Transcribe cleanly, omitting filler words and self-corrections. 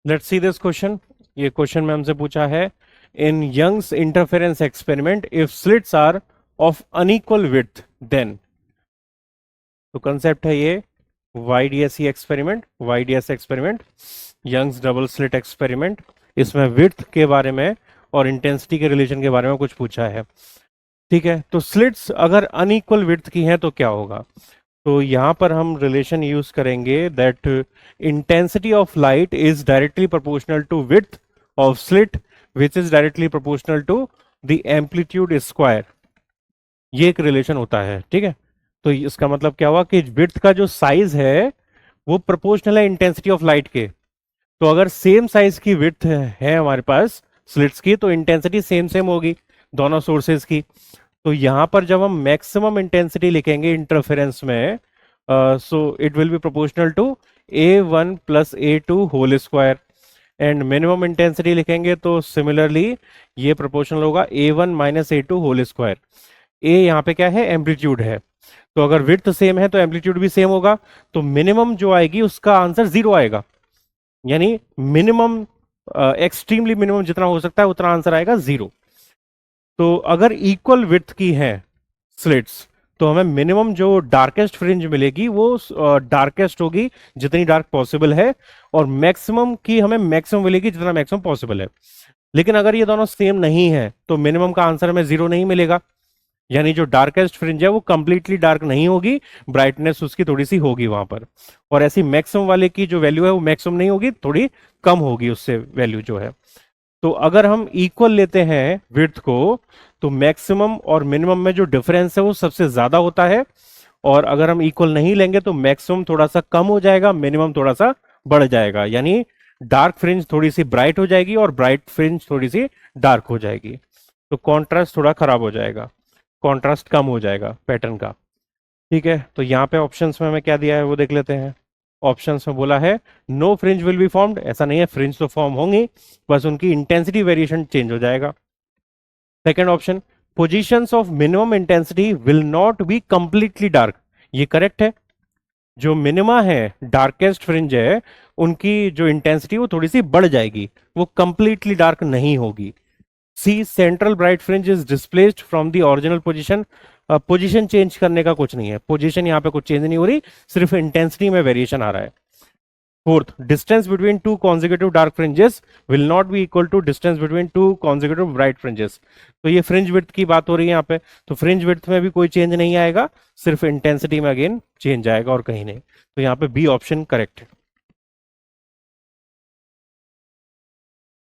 Let's see this question. ये question में हमसे पूछा है, in Young's interference experiment if slits are of unequal width then. तो कंसेप्ट है ये YDSE experiment, YDS experiment, Young's double slit experiment. इसमें विड्थ के बारे में और इंटेंसिटी के रिलेशन के बारे में कुछ पूछा है। ठीक है, तो स्लिट्स अगर अनइक्वल विड्थ की हैं तो क्या होगा। तो यहां पर हम रिलेशन यूज करेंगे that intensity of light is directly proportional to width of slit which is directly proportional to the amplitude square. ये एक रिलेशन होता है। ठीक है, तो इसका मतलब क्या हुआ कि विड्थ का जो साइज है वो प्रोपोर्शनल है इंटेंसिटी ऑफ लाइट के। तो अगर सेम साइज की विड्थ है हमारे पास स्लिट्स की, तो इंटेंसिटी सेम सेम होगी दोनों सोर्सेज की। तो यहां पर जब हम मैक्सिमम इंटेंसिटी लिखेंगे इंटरफेरेंस में, so it will be proportional to A1 plus A2 whole square. And minimum intensity लिखेंगे तो सिमिलरली ये प्रोपोर्शनल होगा A1 minus A2 whole square. ए यहाँ पे क्या है, एम्पलीट्यूड है। तो अगर विड्थ सेम है तो एम्पलीट्यूड भी सेम होगा, तो मिनिमम जो आएगी उसका आंसर 0 आएगा। यानी मिनिमम, एक्सट्रीमली मिनिमम जितना हो सकता है उतना आंसर आएगा 0। तो अगर इक्वल विड्थ की है स्लिट्स, तो हमें मिनिमम जो डार्केस्ट फ्रिंज मिलेगी वो डार्केस्ट होगी जितनी डार्क पॉसिबल है, और मैक्सिमम की हमें मैक्सिमम मिलेगी जितना मैक्सिमम पॉसिबल है। लेकिन अगर ये दोनों सेम नहीं है तो मिनिमम का आंसर हमें 0 नहीं मिलेगा। यानी जो डार्केस्ट फ्रिंज है वो कंप्लीटली डार्क नहीं होगी, ब्राइटनेस उसकी थोड़ी सी होगी वहां पर। और ऐसी मैक्सिमम वाले की जो वैल्यू है वो मैक्सिमम नहीं होगी, थोड़ी कम होगी उससे वैल्यू जो है। तो अगर हम इक्वल लेते हैं विड्थ को, तो मैक्सिमम और मिनिमम में जो डिफरेंस है वो सबसे ज्यादा होता है। और अगर हम इक्वल नहीं लेंगे तो मैक्सिमम थोड़ा सा कम हो जाएगा, मिनिमम थोड़ा सा बढ़ जाएगा। यानी डार्क फ्रिंज थोड़ी सी ब्राइट हो जाएगी और ब्राइट फ्रिंज थोड़ी सी डार्क हो जाएगी। तो कॉन्ट्रास्ट थोड़ा खराब हो जाएगा, कॉन्ट्रास्ट कम हो जाएगा पैटर्न का। ठीक है, तो यहाँ पे ऑप्शंस में हमें क्या दिया है वो देख लेते हैं। ऑप्शंस में बोला है no fringe will be formed. ऐसा नहीं है, फ्रिंज तो फॉर्म होंगे, बस उनकी इंटेंसिटी वेरिएशन चेंज हो जाएगा। Second option, positions of minimum intensity will not be completely dark. ये करेक्ट है। जो मिनिमा है, डार्केस्ट फ्रिंज है, उनकी जो इंटेंसिटी वो थोड़ी सी बढ़ जाएगी, वो कंप्लीटली डार्क नहीं होगी। See, central bright fringe is displaced from the original position. Position change करने का कुछ नहीं है, पोजीशन यहाँ पे कुछ चेंज नहीं हो रही, सिर्फ इंटेंसिटी में वेरिएशन आ रहा है। Fourth, distance between two consecutive dark fringes will not be equal to distance between two consecutive bright fringes. तो ये फ्रिंज विड्थ की बात हो रही है यहाँ पे, तो फ्रिंज विड्थ में भी कोई चेंज नहीं आएगा, सिर्फ इंटेंसिटी में अगेन चेंज आएगा और कहीं नहीं। तो यहाँ पे बी ऑप्शन करेक्ट है।